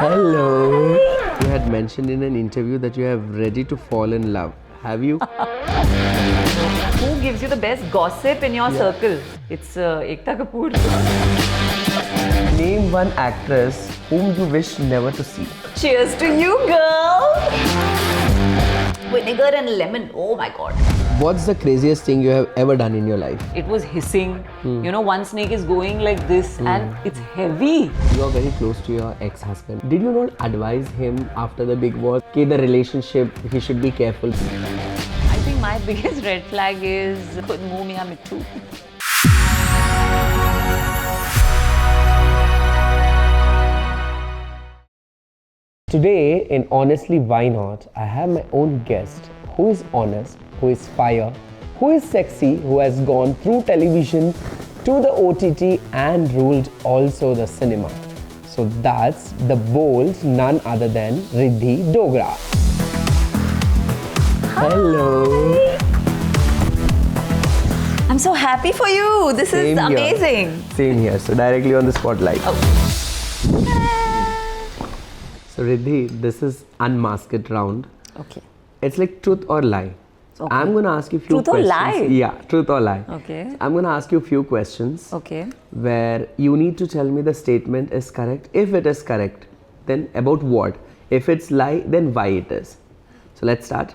Hello. You had mentioned in an interview that you are ready to fall in love. Have you? Who gives you the best gossip in your circle? It's Ekta Kapoor. Name one actress whom you wish never to see. Cheers to you, girl! Vinegar and lemon. Oh my god. What's the craziest thing you have ever done in your life? It was hissing. You know, one snake is going like this and it's heavy. You are very close to your ex-husband. Did you not advise him after the big war? Okay, the relationship, he should be careful. I think my biggest red flag is khud muh miya mittu. Today in Honestly Why Not, I have my own guest who is honest, who is fire, who is sexy, who has gone through television to the OTT and ruled also the cinema. So that's the bold none other than Riddhi Dogra. Hello. I'm so happy for you. This Same is here. amazing. Same here. So directly on the spotlight. So Riddhi, this is unmasked round. Okay. It's like truth or lie. Okay. I'm gonna ask you a few Truth or questions. lie? Yeah, truth or lie. Okay. So I'm gonna ask you a few questions. Okay. Where you need to tell me the statement is correct. If it is correct, then about what? If it's lie, then why it is. So let's start.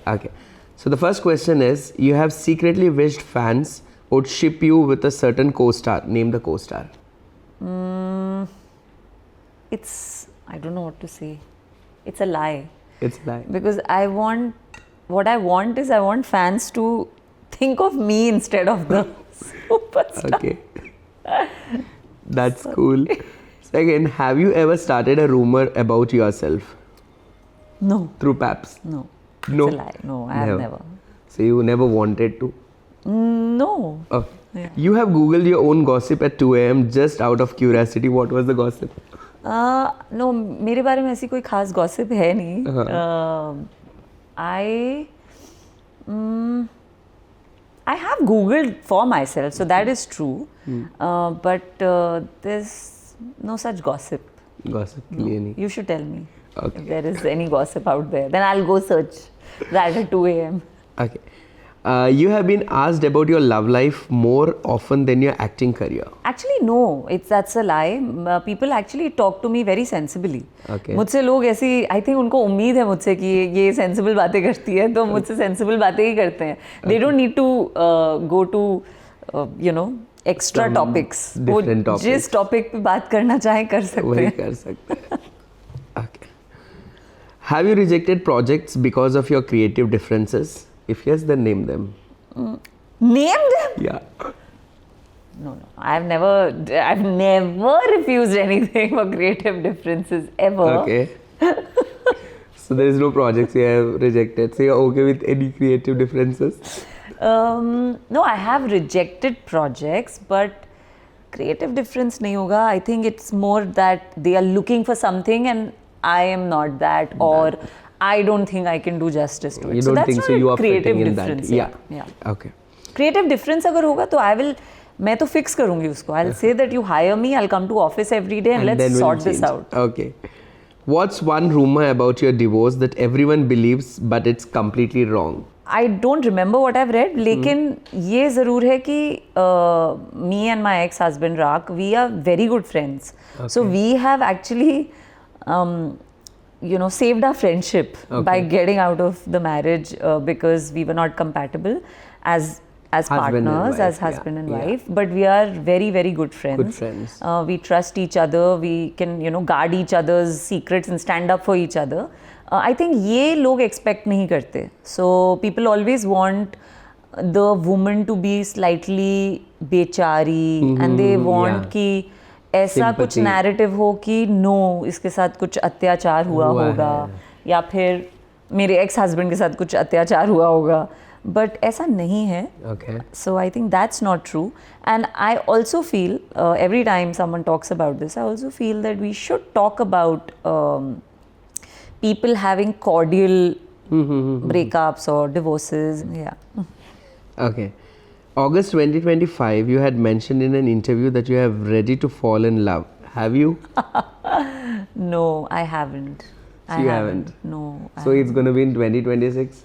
Okay. So the first question is: you have secretly wished fans would ship you with a certain co-star. Name the co-star. I don't know what to say. It's a lie. It's a lie. Because I want fans to think of me instead of the superstar. Okay. That's cool. Second, have you ever started a rumor about yourself No, through Paps? no. No. It's a lie. No, I have never. So you never wanted to? No. Okay. Yeah. You have Googled your own gossip at 2 a.m. just out of curiosity. What was the gossip? No, मेरे बारे में ऐसी कोई खास gossip है नहीं. I have Googled for myself, so that is true. But there's no such gossip. Gossip के लिए नहीं. You should tell me Okay. if there is any gossip out there. Then I'll go search that at 2 a.m. Okay. You have been asked about your love life more often than your acting career. Actually, no. That's a lie. People actually talk to me very sensibly. Okay. मुझसे लोग ऐसी, I think उनको उम्मीद है मुझसे कि ये sensible बातें करती है, तो मुझसे sensible बातें ही करते हैं. They don't need to go to, extra Some topics. different वो topics. जिस topic पे बात करना चाहें कर सकते वही हैं. कर सकते हैं. Okay. Have you rejected projects because of your creative differences? If yes, then name them. Name them? Yeah. No. I've never refused anything for creative differences ever. Okay. So there is no projects you have rejected. So you're okay with any creative differences? No, I have rejected projects, but creative difference nahi hoga. I think it's more that they are looking for something and I am not that, or I don't think I can do justice to it. You So don't that's think not so? You are creative fitting in difference. that. Yeah. Okay. Creative difference अगर होगा तो मैं तो fix करूँगी उसको. I'll say that you hire me, I'll come to office every day and then let's we'll sort this change. out. Okay. What's one rumor about your divorce that everyone believes but it's completely wrong? I don't remember what I've read, लेकिन ये ज़रूर है कि me and my ex-husband Rak, we are very good friends. So we have actually, saved our friendship by getting out of the marriage because we were not compatible as partners, as husband and wife. But we are very, very good friends. Good friends. We trust each other. We can, guard each other's secrets and stand up for each other. I think ये लोग expect नहीं करते. So people always want the woman to be slightly बेचारी and they want कि ऐसा कुछ narrative हो कि no, इसके साथ कुछ अत्याचार हुआ होगा या फिर मेरे ex-husband के साथ कुछ अत्याचार हुआ होगा. But ऐसा नहीं है. Okay. So I think that's not true. And I also feel, every time someone talks about this, I also feel that we should talk about people having cordial breakups or divorces. Yeah. Okay. August 2025, you had mentioned in an interview that you are ready to fall in love. Have you? No, I haven't. So you haven't? No. So it's going to be in 2026?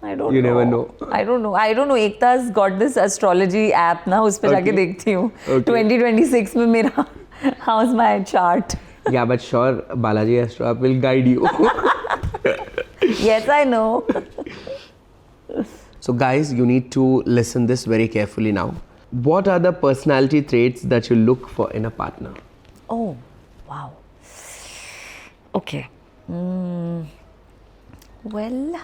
I don't You know. never know. I don't know. I don't know. Ekta's got this astrology app ना, उस पे जाके Okay. देखती हूँ. Okay. 2026 में मेरा how's my chart? Yeah, but sure, Balaji Astro app will guide you. Yes, I know. So guys, you need to listen this very carefully now. What are the personality traits that you look for in a partner? Oh, wow. Okay. Well,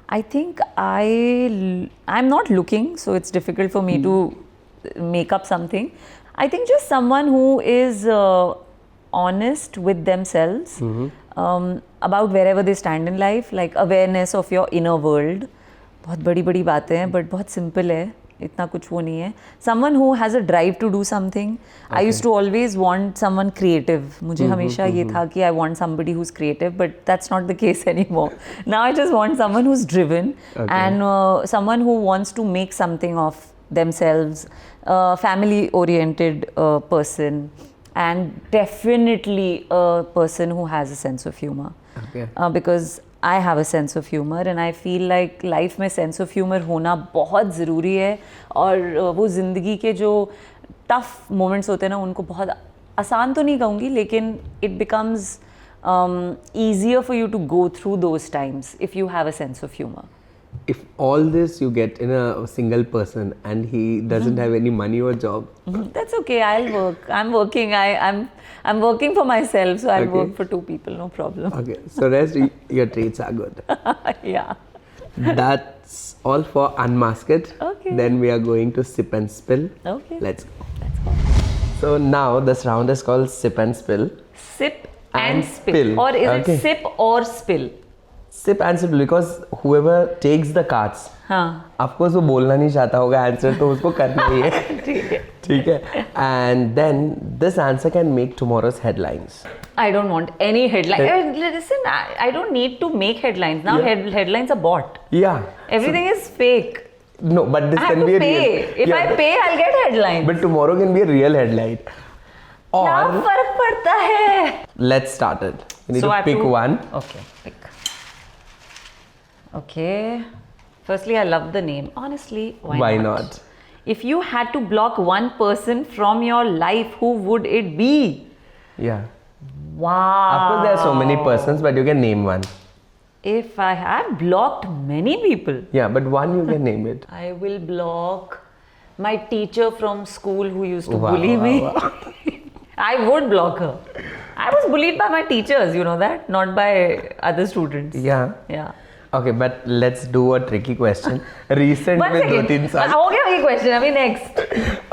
I think I'm not looking, so it's difficult for me to make up something. I think just someone who is honest with themselves about wherever they stand in life, like awareness of your inner world. बहुत बड़ी बड़ी बातें हैं, but बहुत simple है. इतना कुछ वो नहीं है. Someone who has a drive to do something. I used to always want someone creative. मुझे हमेशा ये था कि I want somebody who's creative, but that's not the case anymore. Now I just want someone who's driven and someone who wants to make something of themselves, family-oriented person, and definitely a person who has a sense of humor. Okay. Because I have a sense of humor and I feel like life में sense of humor होना बहुत ज़रूरी है और वो ज़िंदगी के जो tough moments होते हैं ना उनको बहुत आसान तो नहीं कहूँगी लेकिन it becomes easier for you to go through those times if you have a sense of humor. If all this you get in a single person and he doesn't have any money or job, That's okay. I'll work. I'm working. I'm working for myself, so I'll Okay. work for two people. No problem. okay, so rest your traits are good. Yeah. That's all for Unmasked. Okay. Then we are going to Sip and Spill. Okay. Let's go. So now this round is called Sip and Spill. Sip And and spill. spill. Or is Okay. it sip or spill? Sip and Spill because whoever takes the cards, हाँ. Of course वो बोलना नहीं चाहता होगा answer तो उसको करना ही है. ठीक है. ठीक है. And then this answer can make tomorrow's headlines. I don't want any headline. Listen, I don't need to make headlines. Now Yeah. headlines are bought. Yeah. Everything is fake. No, but this I have can to be a pay. real. If Yeah, I pay, I'll get headlines. But tomorrow can be a real headline. क्या Or फर्क पड़ता है? let's start it. You need So I to have pick to- one. Okay, pick. Okay. Firstly, I love the name. Honestly, why not? If you had to block one person from your life, who would it be? Yeah. Wow. Of course, there are so many persons, but you can name one. If I have blocked many people, Yeah, but one you can name it. I will block my teacher from school who used to Wow, bully wow, me. wow. I would block her. I was bullied by my teachers, you know that, not by other students. Yeah. Yeah. Okay, but let's do a tricky question. Recent One में दो second. तीन साल. हो गया ये question. अभी next.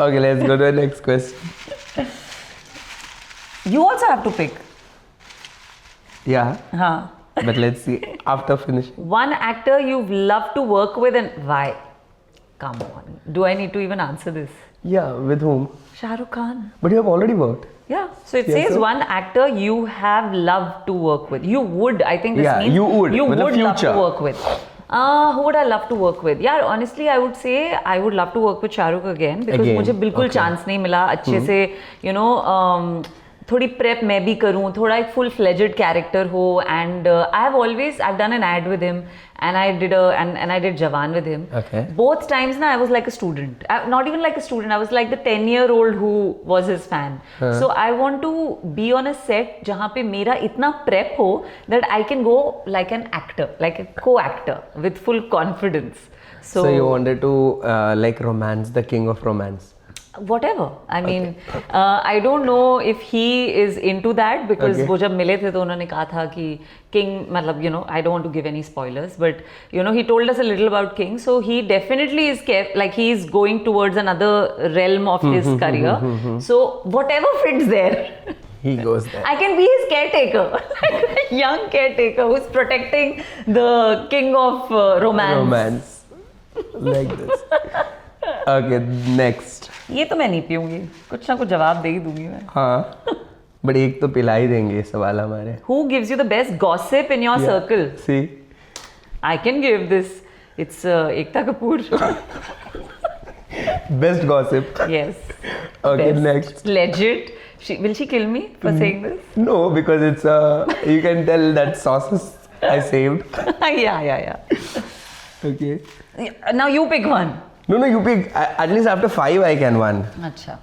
Okay, let's go to the next question. You also have to pick. Yeah, हाँ. but let's see after finishing. One actor you've loved to work with and why? Come on. Do I need to even answer this? Yeah, with whom? Shah Rukh Khan. But you have already worked. Yeah. So it Yes, says sir. one actor you have loved to work with. You would. I think this Yeah, means you would. You With the would love to future. work with. Who would I love to work with? Yeah, honestly, I would say I would love to work with Shah Rukh again because Again, मुझे बिल्कुल okay. chance नहीं मिला अच्छे से, you know, थोड़ी prep मैं भी करूँ, थोड़ा एक full fledged character हो, and I've done an ad with him and I did I did Jawan with him. Okay. Both times na I was like a student, not even like a student, I was like the 10-year-old who was his fan. So I want to be on a set जहाँ पे मेरा इतना prep हो that I can go like an actor, like a co-actor with full confidence. So you wanted to like romance the king of romance. Whatever. I mean, I don't know if he is into that because Okay. वो जब मिले थे तो उन्होंने कहा था कि King, मतलब, you know, I don't want to give any spoilers, but you know, he told us a little about King. So he definitely is like he is going towards another realm of his career. So whatever fits there. He goes there. I can be his caretaker, like a young caretaker who's protecting the king of romance. Romance. Like this. Okay, next. ये तो मैं नहीं पीऊंगी, कुछ ना कुछ जवाब दे ही दूंगी मैं. हाँ. But एक तो पिला ही देंगे सवाल हमारे. Who gives you the best gossip in your circle? See. I can give this. It's Ekta Kapoor. Best gossip. Yes. Okay, Best. next. Legit. Will she kill me for saying this? No, because it's you can tell that sauces I saved. Yeah. Okay. Now you pick one. No, you pick. At least after 5 I can one. Acha.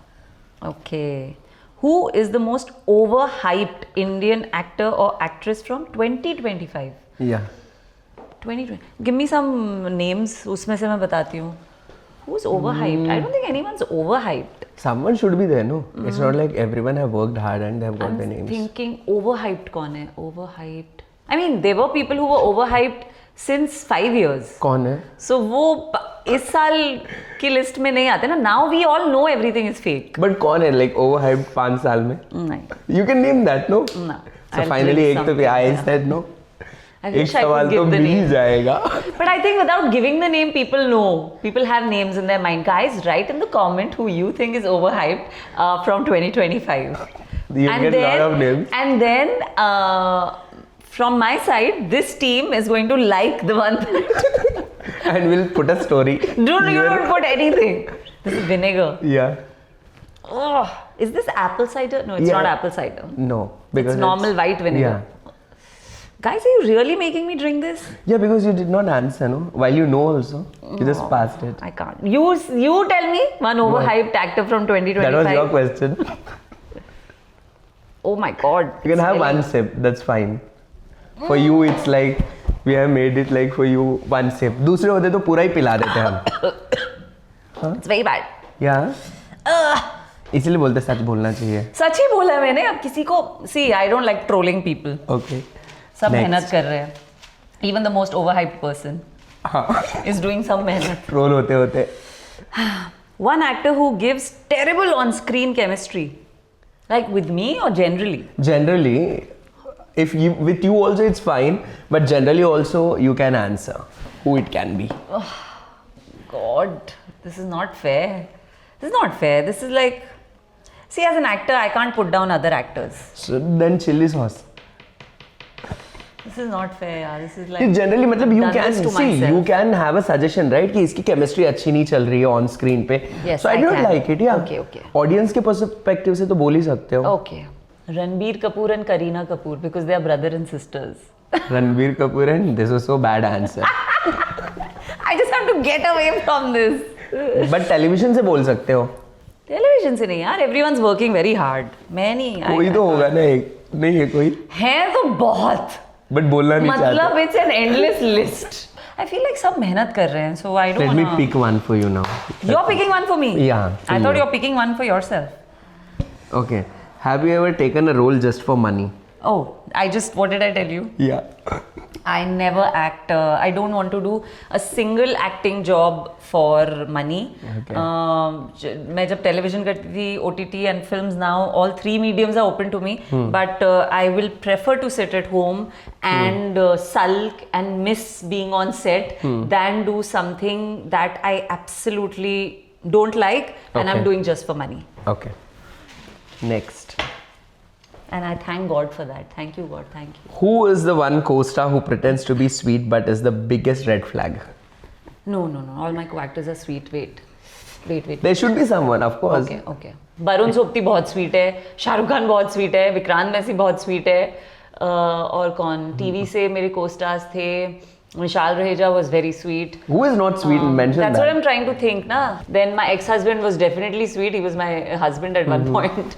Okay. Who is the most overhyped Indian actor or actress from 2025? Yeah. 2020. Give me some names. उसमें से मैं बताती हूँ. Who's overhyped? I don't think anyone's overhyped. Someone should be there, no? It's not like everyone have worked hard and they have got their names. Thinking overhyped कौन है? Overhyped. I mean, there were people who were overhyped since 5 years. कौन है? So वो इस साल की list में नहीं आते ना. Now we all know everything is fake. But कौन है like overhyped 5 साल में? नहीं. You can name that, no? No. So I'll finally drink एक तो something, I yeah. said no. I एक wish I सवाल could तो give the mill he name. जाएगा. But I think without giving the name, people know. People have names in their mind. Guys, write in the comment who you think is overhyped from 2025. You get a lot of names. And then from my side, this team is going to like the one that... And we'll put a story. You don't put anything. This is vinegar. Yeah. Oh, is this apple cider? No, it's Yeah. not apple cider. No. Because It's normal white vinegar. Yeah. Guys, are you really making me drink this? Yeah, because you did not answer, no? While you know also. You just passed it. I can't. You tell me one overhyped actor from 2025. That was your question. Oh my god. You can have Smelling. one sip, that's fine. For you, it's like we have made it like for you one sip. दूसरे होते तो पूरा ही पिला देते हम. It's very bad. Yeah. इसलिए बोलते सच बोलना चाहिए. सच ही बोला मैंने. अब किसी को see, I don't like trolling people. Okay. सब Next. मेहनत कर रहे हैं. Even the most overhyped person is doing some मेहनत. ट्रोल होते होते. One actor who gives terrible on-screen chemistry, like with me or generally. Generally, if you with you also it's fine, but generally also you can answer who it can be. God, this is not fair. This is not fair. This is like, see, as an actor, I can't put down other actors. So then chili sauce. This is not fair, yaar. This is like Generally मतलब you done can this to see myself. you can have a suggestion right कि इसकी chemistry अच्छी नहीं चल रही है on screen पे. Yes, So I I don't can. like it. Yeah. Okay. Audience के perspective से तो बोल ही सकते हो. Okay. Ranbir Kapoor and Kareena Kapoor because they are brother and sisters. Ranbir Kapoor and this was so bad answer. I just have to get away from this. But television से बोल सकते हो. Television से नहीं यार. Everyone's working very hard. मैं नहीं. कोई तो होगा ना एक. नहीं है कोई. है तो बहुत. But बोलना नहीं चाहते. मतलब it's an endless list. I feel like सब मेहनत कर रहे हैं. So I don't Let me wanna... pick one for you now. You're picking one for me? Yeah, for I thought you. you're picking one for yourself. Okay. Have you ever taken a role just for money? Oh, what did I tell you? Yeah. I never act. I don't want to do a single acting job for money. Okay. मैं जब television करती थी, OTT and films now, all three mediums are open to me. But I will prefer to sit at home and sulk and miss being on set than do something that I absolutely don't like and I'm Okay. doing just for money. Okay. Next. And I thank God for that. Thank you, God. Thank you. Who is the one co-star who pretends to be sweet but is the biggest red flag? No. All my co-actors are sweet. Wait. There should be someone, of course. Okay. Varun सोपती बहुत sweet है, शाहरुख खान बहुत sweet है, विक्रांत मैसी बहुत sweet है, और कौन TV से मेरे co-stars थे, Vishal Raheja was very sweet. Who is not sweet? Mention That's that. what I'm trying to think, na. Then my ex-husband was definitely sweet. He was my husband at one point.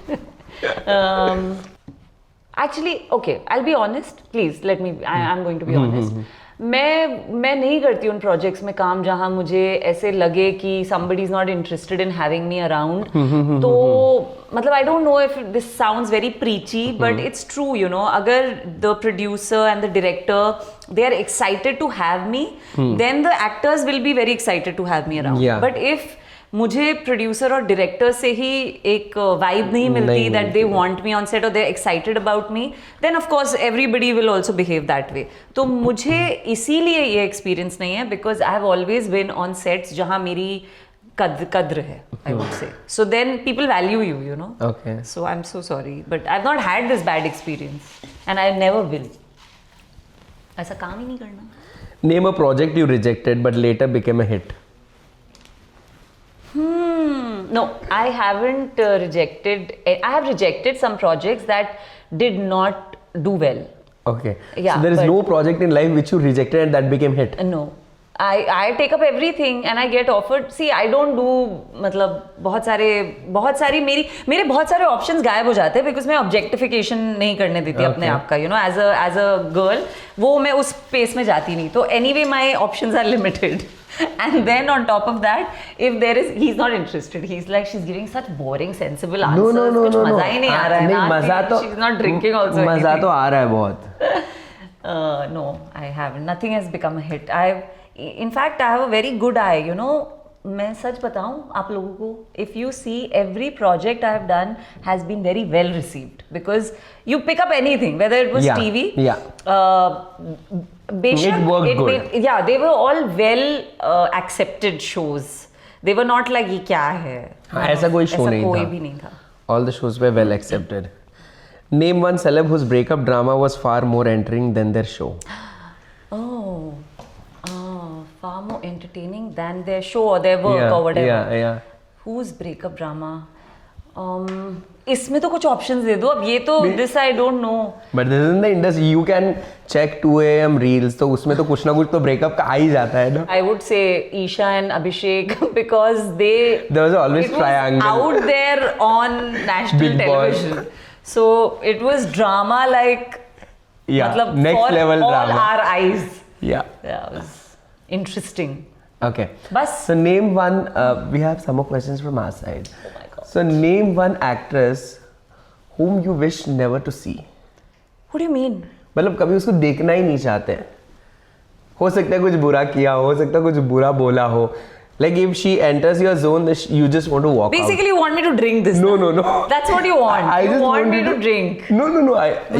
Actually, okay, I'll be honest. Please let me. I'm going to be honest. मैं नहीं करती उन projects में काम जहाँ मुझे ऐसे लगे कि somebody is not interested in having me around. तो मतलब I don't know if this sounds very preachy, but it's true, you know. अगर the producer and the director they are excited to have me, then the actors will be very excited to have me around. Yeah. But if मुझे producer और director से ही एक vibe नहीं मिलती that they want me on set और they excited about me then of course everybody will also behave that way. तो मुझे इसीलिए ये एक्सपीरियंस नहीं है because I have always been on sets जहाँ मेरी कद्र है I would say. So then people value you know. Okay. So I am so sorry but I have not had this bad experience and I never will. ऐसा काम ही नहीं करना. Name a project you rejected but later became a hit. No, I haven't rejected. I have rejected some projects that did not do well. Okay. Yeah, So there is but- no project in life which you rejected and that became hit. No. I take up everything and I get offered. See, I don't do मतलब बहुत सारी मेरे बहुत सारे options गायब हो जाते हैं because मैं objectification नहीं करने देती अपने आप का, you know, as a girl वो मैं उस space में जाती नहीं, तो anyway my options are limited. And then on top of that, if there is, he's not interested. He's like, she's giving such boring, sensible answers. No. कुछ मजा ही नहीं आ रहा है नहीं, ना. मजा तो She's not drinking also. मजा anything. तो आ रहा है बहुत. No, I haven't. Nothing has become a hit. In fact, I have a very good eye. You know, मैं सच बताऊं आप लोगों को, if you see every project I have done has been very well received because you pick up anything, whether it was Yeah, TV, yeah. बेशक, It worked good. Yeah, they were all well accepted shows. They were not like ये क्या है. हाँ, ऐसा कोई show नहीं कोई था. भी नहीं था. All the shows were well accepted. Name one celeb whose breakup drama was far more entertaining than their show. Far more entertaining than their show or their work or whatever. Yeah. Whose breakup drama? इसमें तो कुछ options दे दो. अब ये तो this I don't know. But this is in the industry. You can check 2 AM reels. तो उसमें तो कुछ ना कुछ तो breakup का आ ही जाता है ना. I would say Isha and Abhishek because There was always it triangle. was out there on national Big Boss. television. So it was drama like Yeah, मतलब next for level all drama. our eyes. Yeah. Yeah, it was interesting. Okay. बस. So name one. We have some more questions from our side. Oh my God. So name one actress whom you wish never to see. What do you mean? मतलब कभी उसको देखना ही नहीं चाहते. हो सकता है कुछ बुरा किया हो सकता है कुछ बुरा बोला हो. Like if she enters your zone, you just want to walk Basically, you want me to drink this? out. No, now? no. That's what you want. I You just want me you to drink. No.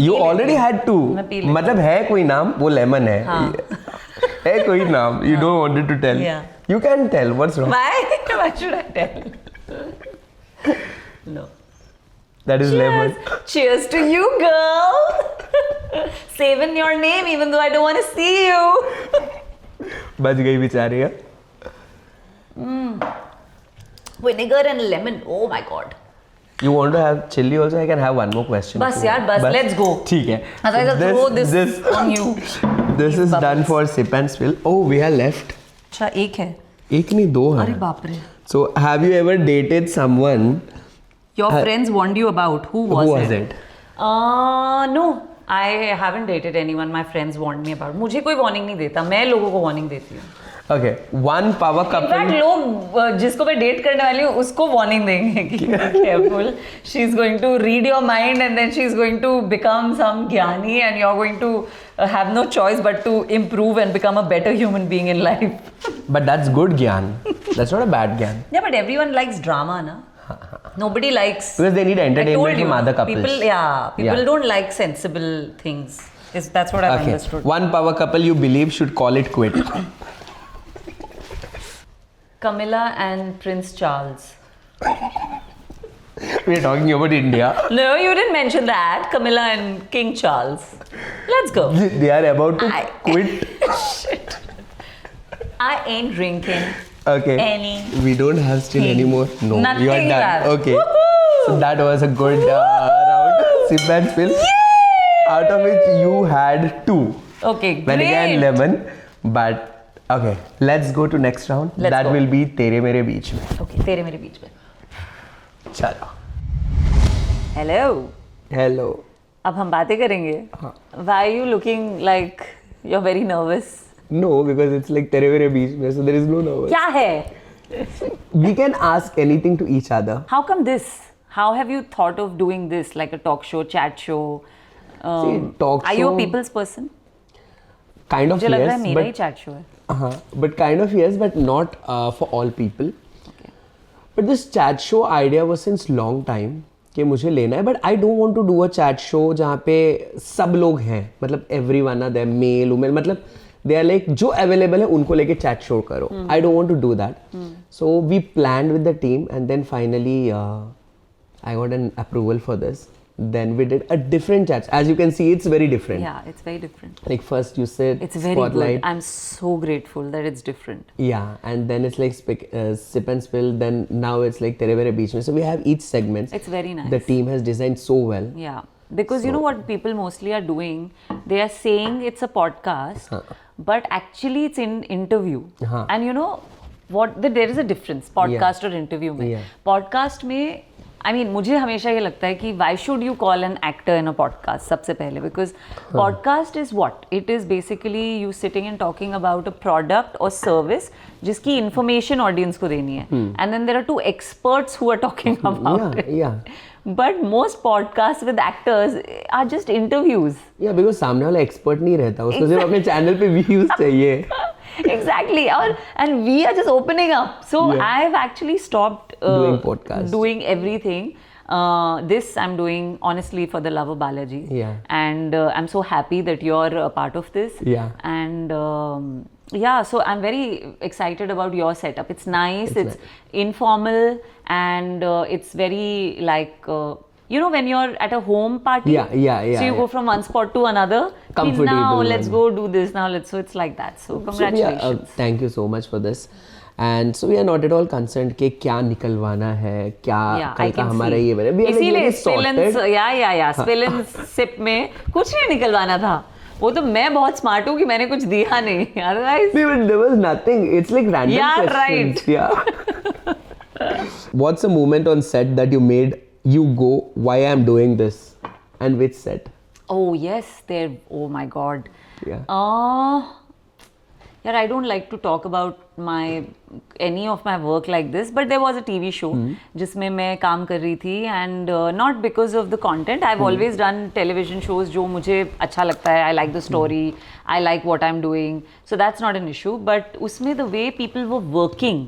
You already had two. मैं P लेती मतलब है कोई नाम वो lemon है. हाँ. है कोई नाम. You don't want to tell. Yeah. You can tell. What's wrong? Why? Why should I tell? No. That is lemon. Cheers to you, girl. Saving your name even though I don't want to see you. बच गई बेचारी है. Vinegar and lemon. Oh my God. You want to have chili also? I can have one more question. बस if you यार, want. बस, let's go. ठीक है. Otherwise I'll throw this on you. This is done for sip and spill. Oh, we are left. अच्छा एक है. एक नहीं दो है. अरे बाप रे. So have you ever dated someone? Your friends warned you about. Who was it? No. I haven't dated anyone. My friends warned me about. मुझे कोई warning नहीं देता. मैं लोगों को warning देती हूँ. Okay, one power couple. In fact लोग जिसको मैं डेट करने वाली हूँ उसको वार्निंग देंगे कि careful she is going to read your mind and then she is going to become some gyani and you are going to have no choice but to improve and become a better human being in life. But that's good gyan. That's not a bad gyan. Yeah, but everyone likes drama, na? Nobody likes. Because they need I entertainment told you, from other couples. People don't like sensible things. That's what I've Okay, understood. one power couple you believe should call it quit. Camilla and Prince Charles. We are talking about India. No, you didn't mention that. Camilla and King Charles. Let's go. They are about to I- quit. Shit. I ain't drinking. Okay. Any. We don't have still anymore. No, Nothing you are done. left. Okay. Woohoo! So that was a good round. Sip and spill. Out of which you had 2. Okay, Vinegar great. and lemon. But okay, let's go to next round. Let's that go. will be तेरे मेरे बीच में. Okay, तेरे मेरे बीच में. चलो. Hello. Hello. अब हम बातें करेंगे. Why are you looking like you're very nervous? No, because it's like तेरे मेरे बीच में, so there is no nervous. क्या है? We can ask anything to each other. How come this? How have you thought of doing this, like a talk show, chat show? See, talk Are you a show- people's person? Kind of मुझे लग रहा है yes, मेरा ही but chat show है. but kind of yes, but not for all people. But this chat show idea was since long time कि मुझे लेना है, but I don't want to do a chat show जहाँ पे सब लोग हैं, मतलब everyone are there, male, women, मतलब they are like जो available है उनको लेके chat show करो. I don't want to do that. So we planned with the team and then finally I got an approval for this. then we did a different chats. As you can see, it's very different. Yeah, it's very different. Like first you said It's very spotlight. good. I'm so grateful that it's different. Yeah, and then it's like sip and spill. Then now it's like tere mere beech mein. So we have each segment. It's very nice. The team has designed so well. Yeah, because you know what people mostly are doing? They are saying it's a podcast, but actually it's an interview. And you know what? There is a difference, podcast or interview में. Yeah. Podcast में, I mean, मुझे हमेशा ये लगता है कि why should you call an actor in a podcast सबसे पहले, because podcast is what? It is basically you sitting and talking about a product or service जिसकी information audience को देनी है. And then there are two experts who are talking about it. Yeah. But most podcasts with actors are just interviews. Yeah, because सामने वाला expert नहीं रहता, उसको सिर्फ अपने channel पे views चाहिए. Exactly. And we are just opening up. So Yeah. I've actually stopped Doing podcasts. doing everything. This I'm doing honestly for the love of Balaji. Yeah. And I'm so happy that you're a part of this. Yeah. And yeah, so I'm very excited about your setup. It's nice. It's informal, and it's very like. You know, when you're at a home party, Yeah. so you go from one spot to another. Comfortable Now let's one. go do this. Now let's. So it's like that. So congratulations. Thank you so much for this. And so we are not at all concerned कि क्या निकलवाना है, क्या कल का हमारा ये बने. We are like इसीलिए very spill and sorted. spill and sip में कुछ नहीं निकलवाना था. वो तो मैं बहुत स्मार्ट हूँ कि मैंने कुछ दिया नहीं. Otherwise, No, but there was nothing. It's like random Yeah, questions. right. Yeah. What's a moment on set that you made you go, why I'm doing this, and which set? oh yes, there. Oh my God. Yeah. Yeah, I don't like to talk about any of my work like this, but there was a TV show जिसमें मैं काम कर रही थी, and not because of the content. I've always done television shows जो मुझे अच्छा लगता है. I like the story, I like what I'm doing, so that's not an issue. But उसमें the way people were working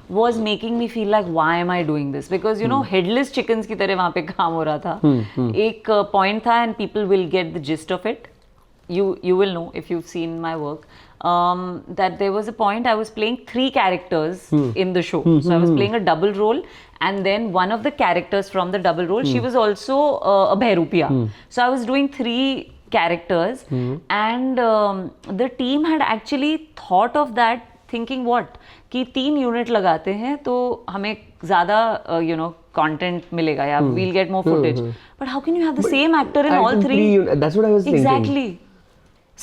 was making me feel like why am I doing this? Because you know headless chickens की तरह वहाँ पे काम हो रहा था. एक point था, and people will get the gist of it. You will know if you've seen my work. That there was a point I was playing 3 characters in the show. So I was playing a double role, and then one of the characters from the double role, she was also a Behrupiya. So I was doing 3 characters, and the team had actually thought of that, thinking what? कि 3 unit लगाते हैं तो हमें ज़्यादा content मिलेगा, या we'll get more footage. But how can you have the same actor in all 3? That's what I was thinking. Exactly.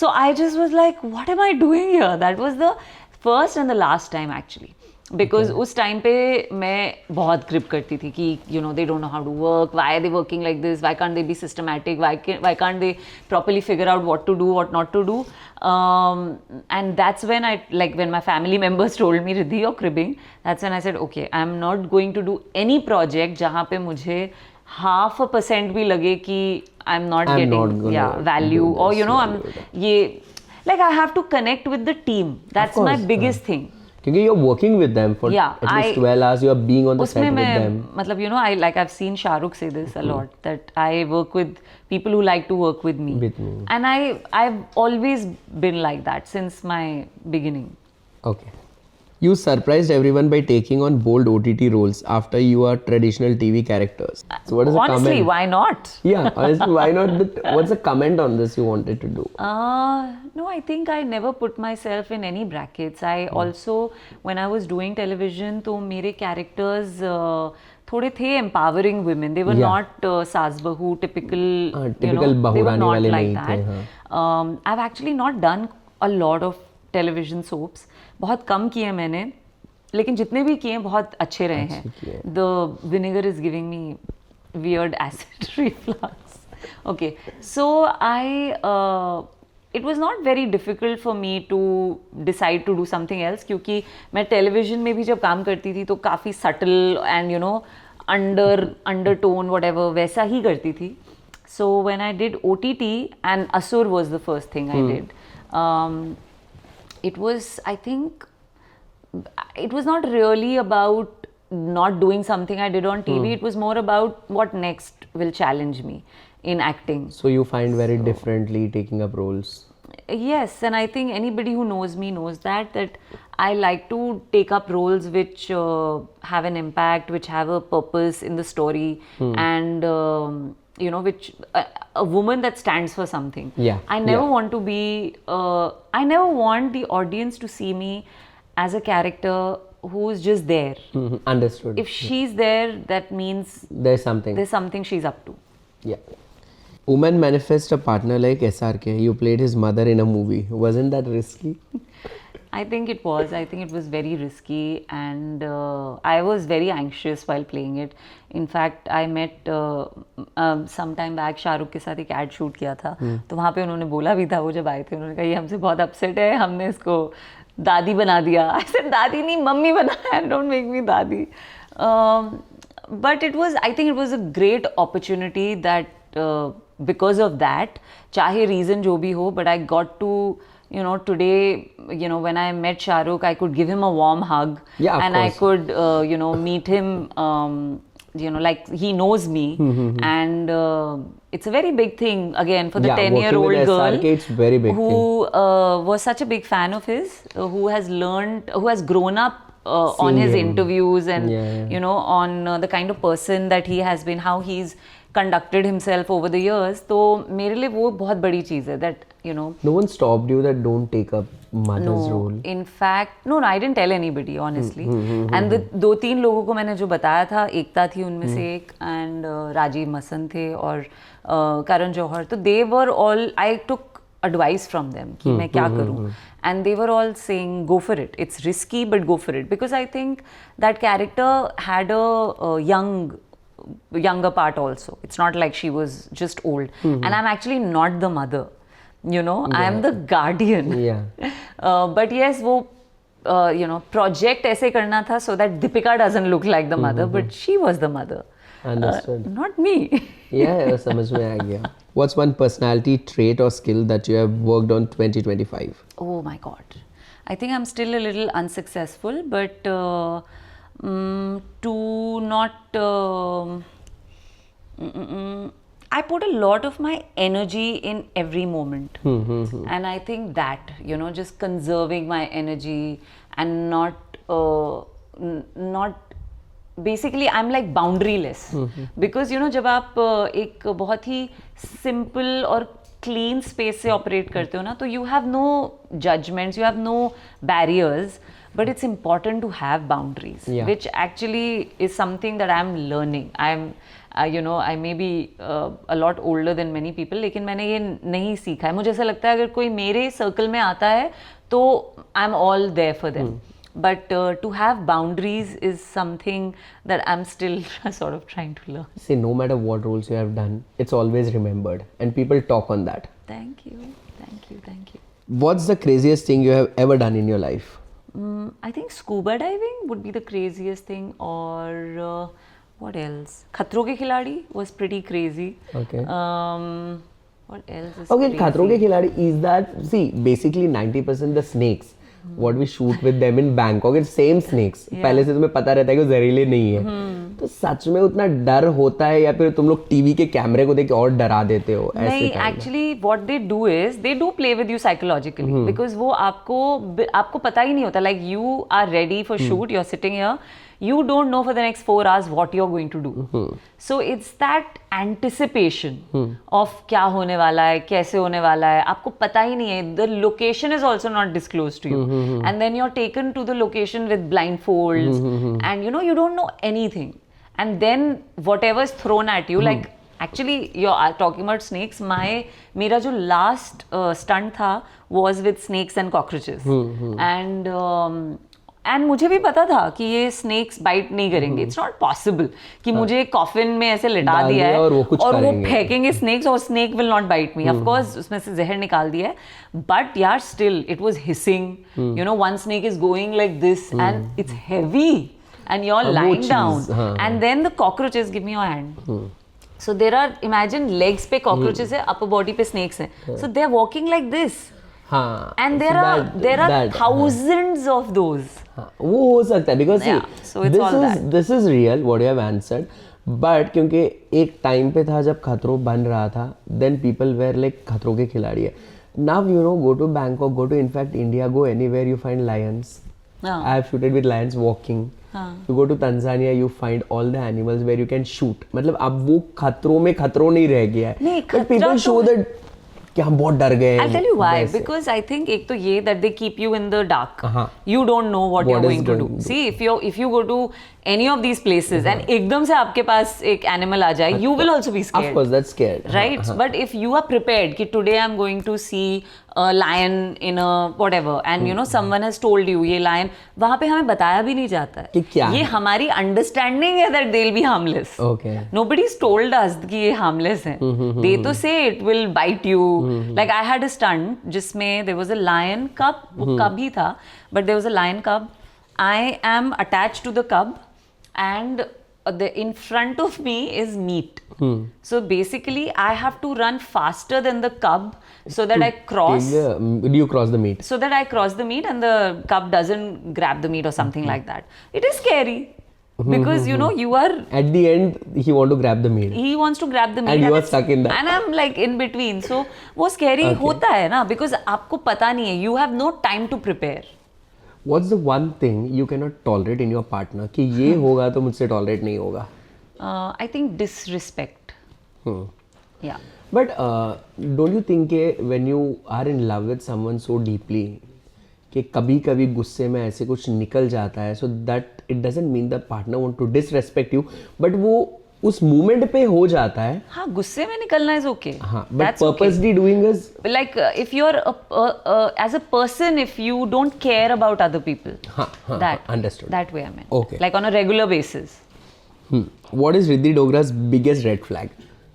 So I just was like, what am I doing here? That was the first and the last time actually. Because उस time पे मैं बहुत grip करती थी कि they don't know how to work, why are they working like this, why can't they be systematic, why can't they properly figure out what to do, what not to do. And that's when when my family members told me, Riddhi, you're cribbing. That's when I said, okay, I'm not going to do any project जहाँ पे मुझे 0.5% भी लगे कि I'm not getting value, or I'm I have to connect with the team. That's my biggest thing. Because you're working with them for at least 12 hours, you're being on the set with them. मतलब I've seen Shah Rukh say this a lot, that I work with people who like to work with me. And I've always been like that since my beginning. Okay. You surprised everyone by taking on bold OTT roles after you are traditional TV characters. So what is the comment? Honestly, why not? Yeah, honestly, why not? What's the comment on this you wanted to do? No, I think I never put myself in any brackets. I also, when I was doing television, तो मेरे characters थोड़े थे empowering women. They were not saas bahu, typical, they were not like that. I've actually not done a lot of television soaps. बहुत कम किए मैंने, लेकिन जितने भी किए बहुत अच्छे रहे हैं. The vinegar is giving me weird acid reflux. Okay, so it was not very difficult for me to decide to do something else, क्योंकि मैं टेलीविजन में भी जब काम करती थी तो काफ़ी subtle and undertone whatever वैसा ही करती थी. So when I did OTT, and Asur was the first thing I did. It was, I think, it was not really about not doing something I did on TV. It was more about what next will challenge me in acting. So you find very differently taking up roles. Yes, and I think anybody who knows me knows that I like to take up roles which have an impact, which have a purpose in the story, and you know, which a woman that stands for something. Yeah, I never yeah. want to be. I never want the audience to see me as a character who's just there. Understood. If she's there, that means There's something. there's something she's up to. Yeah. Woman manifest a partner like SRK. You played his mother in a movie. Wasn't that risky? I think it was. I think it was very risky, and I was very anxious while playing it. In fact, I met some time back Shahrukh के साथ एक ad shoot किया था. तो वहाँ पे उन्होंने बोला भी था, वो जब आए थे उन्होंने कहा ये हमसे बहुत upset है, हमने इसको दादी बना दिया. I said दादी नहीं, मम्मी बनाया. Don't make me दादी. But it was, I think it was a great opportunity that because of that, चाहे reason जो भी हो, but I got to, you know, today, you know, when I met Shahrukh, I could give him a warm hug. Yeah, of and course. I could, you know, meet him, you know, like he knows me. And it's a very big thing, again, for the Yeah, 10-year-old working with girl SRK, it's very big who was such a big fan of his, who has learned, who has grown up on Seeing his him. interviews and, Yeah. you know, on the kind of person that he has been, how he's conducted himself over the years. तो मेरे लिए वो बहुत बड़ी चीज़ है that, you know. No one stopped you that don't take up mother's role. In fact, no, I didn't tell anybody, honestly. And the 2-3 लोगों को मैंने जो बताया था, एकता थी उनमें से एक, and राजीव मसन थे और करण जौहर. तो they were all, I took advice from them कि मैं क्या करूँ. And they were all saying, go for it. It's risky, but go for it. Because I think that character had a younger part also. It's not like she was just old. And I'm actually not the mother. You know, I am the guardian. Yeah. But yes, वो you know, project ऐसे करना था so that Deepika doesn't look like the mother, but she was the mother. Understood. Not me. Yeah, समझ में आ गया. What's one personality trait or skill that you have worked on 2025? Oh my God. I think I'm still a little unsuccessful, but to not. I put a lot of my energy in every moment. And I think that, you know, just conserving my energy and not basically I'm like boundaryless. Because, you know, जब आप एक बहुत ही simple और clean space से operate करते हो ना, तो you have no judgments, you have no barriers, but it's important to have boundaries, Yeah. which actually is something that I'm learning. You know, I may be a lot older than many people, लेकिन मैंने ये नहीं सीखा है. मुझे ऐसा लगता है अगर कोई मेरे circle में आता है तो I'm all there for them. But to have boundaries is something that I'm still sort of trying to learn. See, no matter what roles you have done, it's always remembered and people talk on that. Thank you, thank you, thank you. What's the craziest thing you have ever done in your life? I think scuba diving would be the craziest thing, or what else? Khatron Ke Khiladi was pretty crazy. Okay. What else is Okay, crazy? Khatron Ke Khiladi is that, see, basically 90% the snakes, what we shoot with them in Bangkok, it's same snakes. पहले से तुम्हें पता रहता है कि वो जहरीले नहीं है. तो सच में उतना डर होता है या फिर तुम लोग टीवी के कैमरे को देख के और डरा देते हो? नहीं, actually what they do is they do play with you psychologically because वो आपको पता ही नहीं होता. Like you are ready for shoot, you're sitting here, you don't know for the next 4 hours what you're going to do. So it's that anticipation of क्या होने वाला है, कैसे होने वाला है, आपको पता ही नहीं है. The location is also not disclosed to you, and then you're taken to the location with blindfolds, and you know you don't know anything, and then whatever's thrown at you, like actually you're talking about snakes. मेरा जो last stunt था was with snakes and cockroaches, and मुझे भी पता था कि ये snakes bite नहीं करेंगे. It's not possible कि मुझे coffin में ऐसे लिटा दिया है और वो फेंकेंगे snakes और snake will not bite me. Of course उसमें से जहर निकाल दिया है, but यार still it was hissing. You know, one snake is going like this and it's heavy and you're lying down, and then the cockroaches, give me your hand. So there are, imagine legs पे cockroaches है, upper body पे snakes हैं. So they are walking like this. हाँ. And there are thousands of those. वो हो सकता है because so it's all that. this is real what you have answered, but क्योंकि एक टाइम पे था जब खतरों बन रहा था, then people were like खतरों के खिलाड़ी है. Now you know, go to Bangkok, go to in fact India, go anywhere, you find lions. I have shooted with lions walking. You go to Tanzania, you find all the animals where you can shoot. मतलब अब वो खतरों में खतरों नहीं रह गया है. नहीं, But people show that कि हम बहुत डर गए. I'll tell you why. वैसे. Because I think एक तो ये that they keep you in the dark. हाँ. You don't know what you're What is going to do. going to See, if you go to any of these places and एकदम से आपके पास एक animal आ जाए, you will also be scared. Of course, that's scared. Right? But if you are prepared कि today I'm going to see a lion in a whatever and you know someone has told you ये lion, वहाँ पे हमें बताया भी नहीं जाता है कि क्या ये है? हमारी understanding है that they'll be harmless. Okay. Nobody's told us कि ये harmless है. They तो say it will bite you. Like I had a stunt जिसमें there was a lion cub, वो cub ही था, but there was a lion cub. I am attached to the cub and in front of me is meat. So basically I have to run faster than the cub so that I cross. You cross the meat. So that I cross the meat and the cub doesn't grab the meat or something like that. It is scary because you know you are. At the end, he want to grab the meat. He wants to grab the meat And you are it's- stuck in that. And I'm like in between. So वो scary होता है ना because आपको पता नहीं है. You have no time to prepare. What's the one thing you cannot tolerate in your partner? कि ये होगा तो मुझसे tolerate नहीं होगा. I think disrespect. Yeah. But don't you think कि when you are in love with someone so deeply कि कभी कभी गुस्से में ऐसे कुछ निकल जाता है so that it doesn't mean the partner want to disrespect you but वो उस मोमेंट पे हो जाता है. हाँ गुस्से में निकलना is okay. हाँ, but That's okay. purposely doing is Like if you're as a person, if you don't care about other people, that understood. That way I meant. Okay. Like on a regular basis. What is Riddhi Dogra's biggest red flag?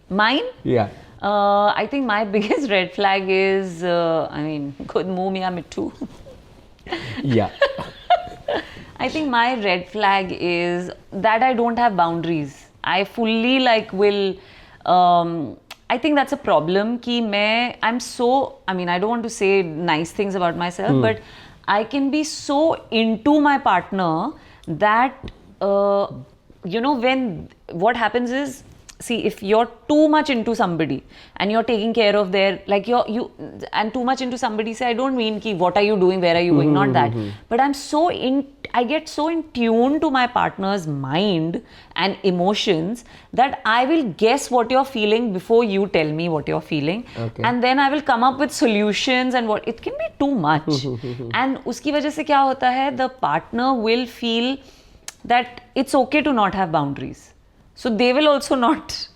Mine. Yeah. I think my biggest red flag is, I mean, खुद मुंह मियाँ मिट्ठू. Yeah. I think my red flag is that I don't have boundaries. I fully like will. I think that's a problem. कि मैं I'm so. I mean, I don't want to say nice things about myself, but I can be so into my partner that you know when what happens is. See, if you're too much into somebody and you're taking care of their like you and too much into somebody, say I don't mean ki what are you doing, where are you going, not that, but I get so in tune to my partner's mind and emotions that I will guess what you're feeling before you tell me what you're feeling, and then I will come up with solutions and what it can be too much, and uski wajah se kya hota hai, the partner will feel that it's okay to not have boundaries. So they will also not.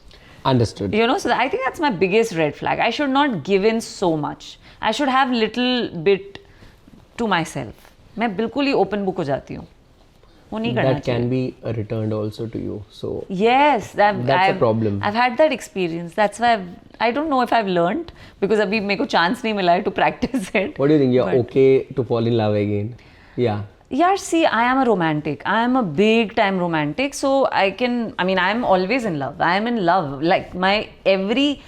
Understood. You know, so I think that's my biggest red flag. I should not give in so much. I should have little bit to myself. मैं बिल्कुल ही open book हो जाती हूँ. वो नहीं करना That can be returned also to you. So yes, that's a problem. I've had that experience. That's why I don't know if I've learned because अभी मेरे को chance नहीं मिला है to practice it. what do you think? You're okay to fall in love again? Yeah. Yeah, see, I am a romantic. I am a big time romantic. So I am always in love. I am in love. Like my every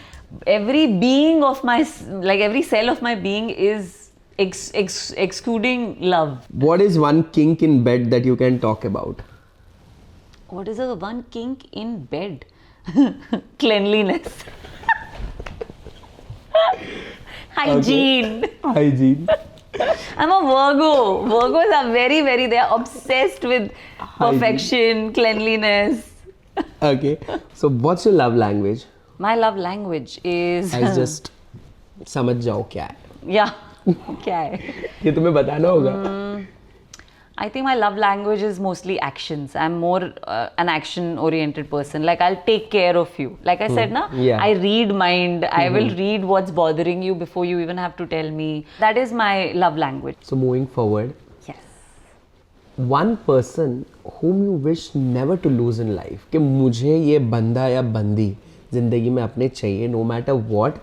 being of my, like every cell of my being is excluding love. What is one kink in bed that you can talk about? What is the one kink in bed? Cleanliness. Hygiene. Hygiene. I'm a Virgo. Virgos are very, very, they are obsessed with perfection, cleanliness. Okay. So what's your love language? My love language is. Guys, just समझ जाओ क्या है. Yeah. क्या है? ये तुम्हें बताना होगा. I think my love language is mostly actions. I'm more an action-oriented person. Like I'll take care of you. Like I said, na, Yeah. I read mind. I will read what's bothering you before you even have to tell me. That is my love language. So moving forward, Yes. one person whom you wish never to lose in life. कि मुझे ये बंदा या बंदी जिंदगी में अपने चाहिए, no matter what.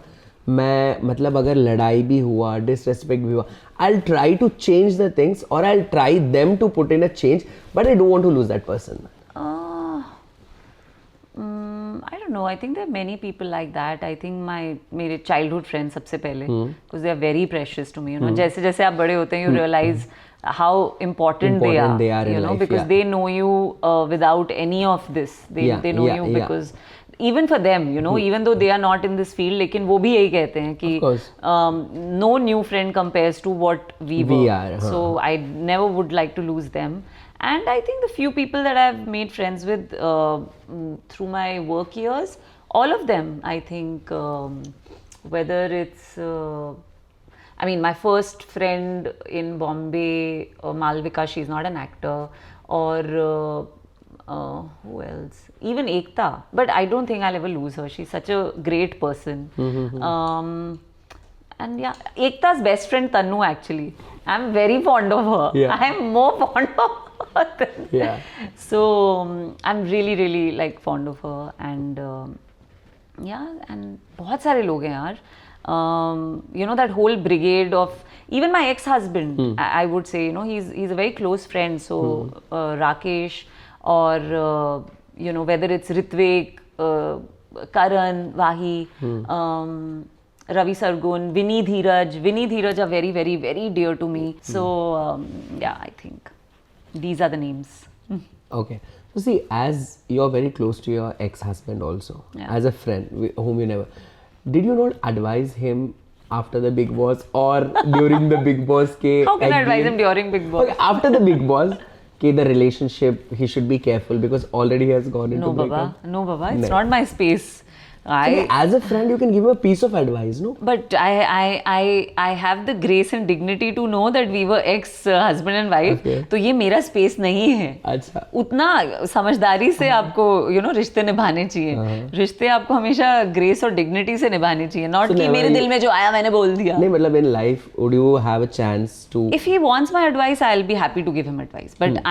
मैं मतलब अगर लड़ाई भी हुआ, disrespect भी हुआ, I'll try to change the things or I'll try them to put in a change, but I don't want to lose that person. I don't know. I think there are many people like that. I think मेरे childhood friends सबसे पहले, because they are very precious to me. You know, जैसे जैसे आप बड़े होते हैं, you realize how important they are. in You know, life, because yeah. they know you without any of this. They know you because. Even for them, you know, even though they are not in this field, लेकिन वो भी यही कहते हैं कि no new friend compares to what we were. are, So I never would like to lose them. And I think the few people that I've made friends with through my work years, all of them, I think, whether it's, I mean, my first friend in Bombay, Malvika, she's not an actor, or who else? Even Ekta. But I don't think I'll ever lose her. She's such a great person. And yeah, Ekta's best friend Tanu, actually. I'm very fond of her. Yeah. I'm more fond of her than. Yeah. So I'm really, really like fond of her. And yeah, and बहुत सारे लोग हैं यार. You know, that whole brigade of even my ex-husband, I would say, you know, he's a very close friend. So Rakesh, or you know, whether it's Ritvik, Karan, Vahi, Ravi Sargun, Vinny Dheeraj are very, very, very dear to me. So yeah, I think these are the names. Okay. So see, as you're very close to your ex-husband also, Yeah. as a friend whom you never, did you not advise him after the Big Boss or during the Big Boss? How can I advise him during Big Boss? Okay, after the Big Boss, the relationship, he should be careful because already he has gone into No, breakup. Baba. No, Baba. It's No. not my space. As a friend, you can give him a piece of advice, no? But I have the grace and dignity to know that we were ex-husband and wife. Okay. तो ये मेरा space नहीं है. अच्छा. उतना समझदारी से आपको you know रिश्ते निभाने चाहिए. रिश्ते आपको हमेशा grace और dignity से निभाने चाहिए. Not So कि never मेरे you- दिल में जो आया मैंने बोल दिया. नहीं मतलब in life, would you have a chance to? If he wants my advice, I'll be happy to give him advice. But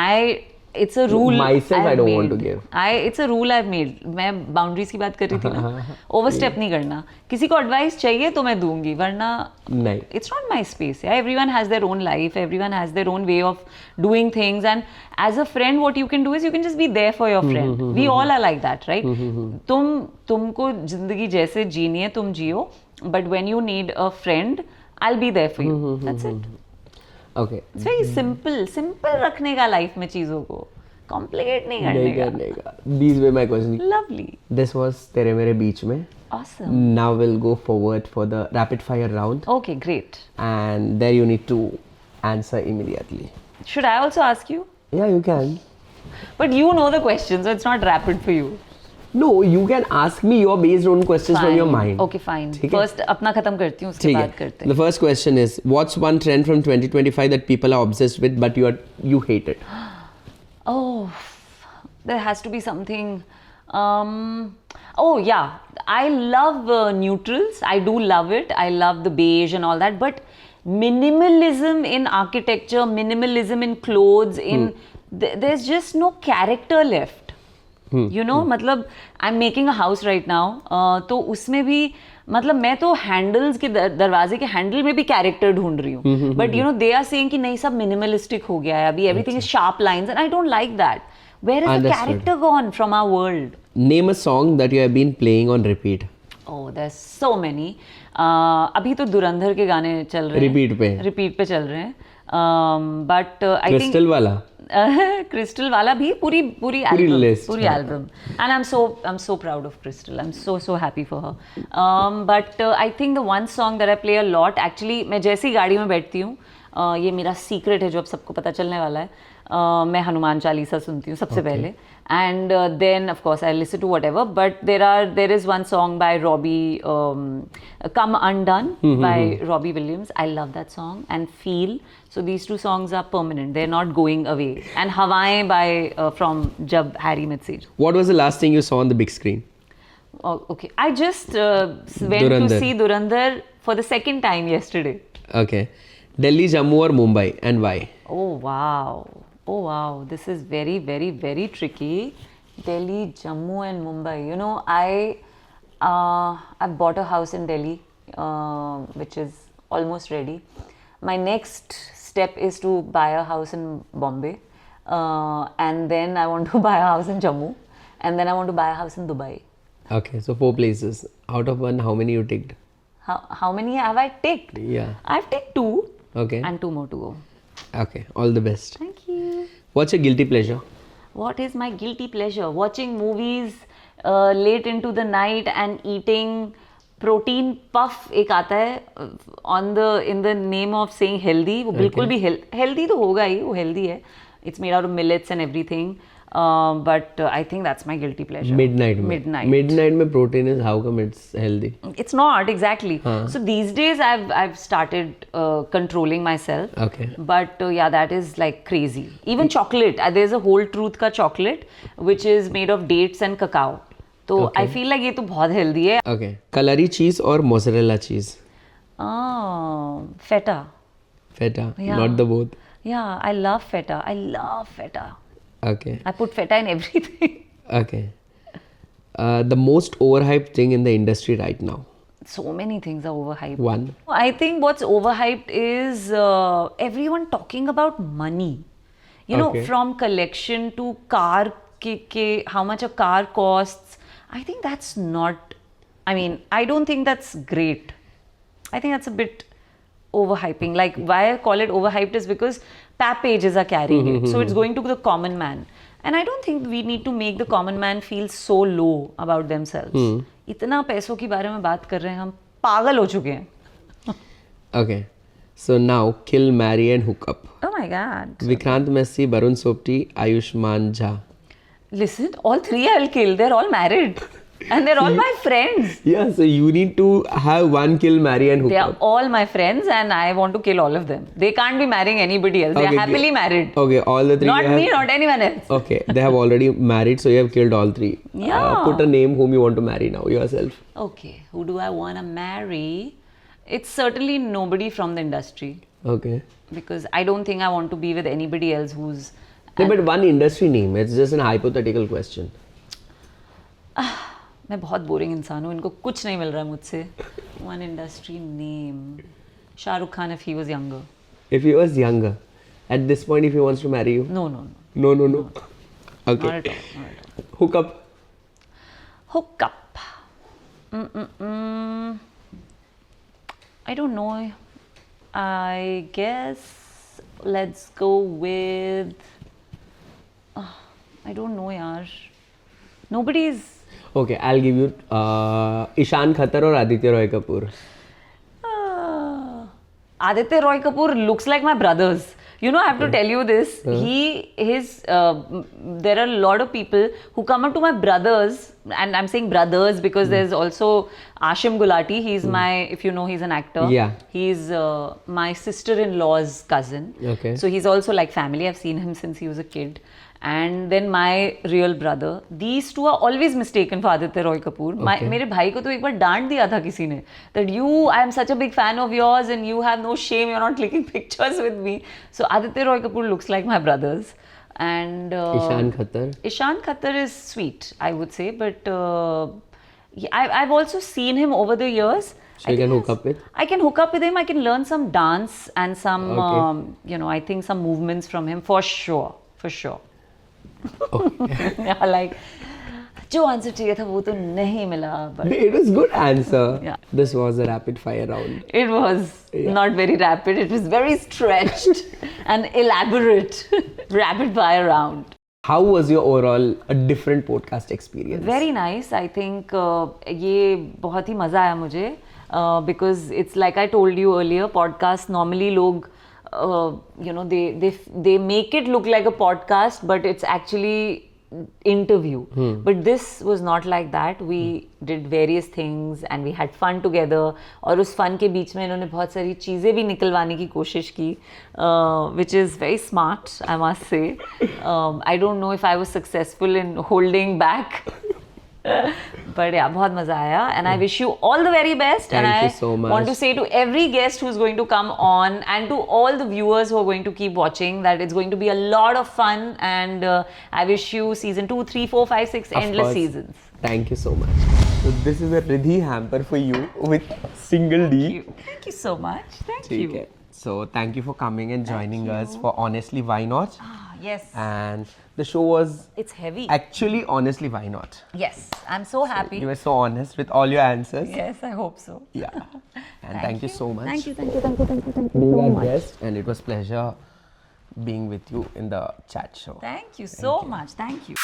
it's a rule. Myself, I I've don't made. want to give. It's a rule I've made. मैं boundaries की बात कर रही थी ना. Overstep नहीं करना. किसी को advice चाहिए तो मैं दूंगी. वरना नहीं. it's not my space. Yeah, everyone has their own life. Everyone has their own way of doing things. And as a friend, what you can do is you can just be there for your friend. We all are like that, right? तुमको जिंदगी जैसे जीनी है तुम जियो. But when you need a friend, I'll be there for you. That's it. Okay. It's very simple रखने का life में चीजों को कॉम्प्लिकेट नहीं नहीं करने करने का. These were my questions. का. Lovely, This was तेरे मेरे बीच में. awesome. Now we'll go forward for the rapid fire round, Okay, great. and there you need to answer immediately. Should I also ask you? Yeah, you can. But you know the questions, so it's not rapid for you. No, you can ask me your based on questions from your Fine. mind. Okay, fine. ठीक है? First अपना खत्म करती हूँ उसके ठीक बाद है. करते हैं. The first question is, what's one trend from 2025 that people are obsessed with but you hate it? Oh, there has to be something. Oh yeah, I love neutrals. I do love it. I love the beige and all that. But minimalism in architecture, minimalism in clothes, there's just no character left. You know, मतलब I'm making a house right now. तो उसमें भी मतलब मैं तो handles के दरवाजे के हैंडल में भी कैरेक्टर ढूंढ रही हूँ. But you know they are saying कि नहीं सब मिनिमलिस्टिक हो गया है अभी. Everything is sharp lines and I don't like that. Where is the Understood. Character gone from our world? Name a song that you have been playing on repeat. Oh there so many. अभी तो धुरंधर के गाने चल रहे हैं. Repeat पे चल रहे हैं. बट आई थिंक Crystal वाला. क्रिस्टल वाला भी पूरी list, पूरी हाँ. Album. And I'm so proud of Crystal. I'm so happy for her. But I think the one song that I play a lot, actually मैं जैसे ही गाड़ी में बैठती हूँ, ये मेरा सीक्रेट है जो अब सबको पता चलने वाला है. मैं हनुमान चालीसा सुनती हूँ सबसे पहले. And then of course I listen to whatever, but there is one song by Robbie, Come Undone by Robbie Williams. I love that song, and Feel. So these two songs are permanent. They're not going away. And Hawaii by from Jab Harry Met Sage. What was the last thing you saw on the big screen? Oh, okay. I just went Dhurandhar. to see Dhurandhar for the second time yesterday. Okay. Delhi, Jammu or Mumbai, and why? Oh wow, this is very, very, very tricky. Delhi, Jammu and Mumbai. You know, I bought a house in Delhi, which is almost ready. My next step is to buy a house in Bombay, and then I want to buy a house in Jammu, and then I want to buy a house in Dubai. Okay, so 4 places. Out of 1, how many you ticked? How many have I ticked? Yeah. I've ticked 2, Okay. and 2 more to go. Okay, all the best. Thank you. What's your guilty pleasure? What is my guilty pleasure? Watching movies late into the night and eating protein puff. एक आता है in the name of saying healthy. वो बिल्कुल भी healthy तो होगा ही, वो healthy है. It's made out of millets and everything. But I think that's my guilty pleasure. Midnight में protein is, how come it's healthy? It's not exactly. So these days I've started controlling myself. Okay. But yeah, that is like crazy. Even chocolate. There's a whole truth ka chocolate which is made of dates and cacao. So I feel like ये तो बहुत healthy है. Okay. Kalari cheese or mozzarella cheese? Feta. Feta. Yeah. Not the both. Yeah, I love feta. I love feta. Okay. I put feta in everything. Okay. The most overhyped thing in the industry right now. So many things are overhyped. One. I think what's overhyped is everyone talking about money. You know, Okay. from collection to car, how much a car costs. I think that's not, I mean, I don't think that's great. I think that's a bit overhyping. Like, why I call it overhyped is because pap pages are carrying it. So it's going to the common man. And I don't think we need to make the common man feel so low about themselves. इतना पैसों के बारे में बात कर रहे हैं हम, पागल हो चुके हैं. Okay. So now, kill, marry and hook up. Oh my God. Vikrant Messi, Barun Sobti, Ayushman Jha. Listen, all three I will kill. They're all married. And they're all my friends. Yeah, so you need to have one kill, marry and hook They are up. all my friends and I want to kill all of them. They can't be marrying anybody else. They Okay, are happily married. Okay, all the three. Not you have- me, not anyone else. Okay, they have already married, so you have killed all three. Yeah. Put a name whom you want to marry now, yourself. Okay, who do I want to marry? It's certainly nobody from the industry. Okay. Because I don't think I want to be with anybody else who's... No, but one industry name, it's just an hypothetical question. मैं बहुत boring इंसान हूँ, इनको कुछ नहीं मिल रहा है मुझसे. One industry name. Shahrukh Khan if he was younger. If he was younger, at this point, if he wants to marry you? No. No. Okay. Not at all. Hook up. Hook up. I don't know. I guess let's go with... I don't know, yaar. Nobody's... Okay, I'll give you Ishan Khatter or Aditya Roy Kapoor. Aditya Roy Kapoor looks like my brothers. You know, I have to tell you this. There are a lot of people who come up to my brothers, and I'm saying brothers because there's also Ashim Gulati. He's my, if you know, he's an actor. Yeah. He's my sister-in-law's cousin. Okay. So he's also like family. I've seen him since he was a kid. And then my real brother. These two are always mistaken for Aditya Roy Kapoor. मेरे भाई को तो एक बार डांट दिया था किसी ने that I am such a big fan of yours and you have no shame, you're not clicking pictures with me. So Aditya Roy Kapoor looks like my brothers. And Ishan Khatter. Ishan Khatter is sweet, I would say, but I've also seen him over the years. So you can hook up with? I can hook up with him. I can learn some dance and some, I think some movements from him for sure. For sure. Yeah, like, जो answer चाहिए था वो तो नहीं मिला. But It was good answer. Yeah. This was a rapid fire round. it was not very rapid. It was very stretched and elaborate rapid fire round. How was your overall a different podcast experience? Very nice. I think ये बहुत ही मज़ा आया मुझे because it's like I told you earlier, podcast normally लोग they make it look like a podcast, but it's actually interview. But this was not like that. We did various things and we had fun together. और उस fun के बीच में इन्होंने बहुत सारी चीज़ें भी निकलवाने की कोशिश की, which is very smart, I must say. I don't know if I was successful in holding back. But yeah, बहुत मजा आया and I wish you all the very best. Thank and you I so much. want to say to every guest who's going to come on and to all the viewers who are going to keep watching that it's going to be a lot of fun and I wish you season 2, 3, 4, 5, 6 Of endless course. seasons. Thank you so much. So this is a Riddhi hamper for you with single D. Thank you so much. Thank ठीक है. you. So thank you for coming and joining us for Honestly Why Not. Yes. And the show was It's heavy. actually Honestly Why Not. Yes. I'm so happy. You were so honest with all your answers. Yes, I hope so. Yeah. And thank you so much. Thank you Being so our much. guest, and it was pleasure being with you in the chat show. Thank you so much. Thank you.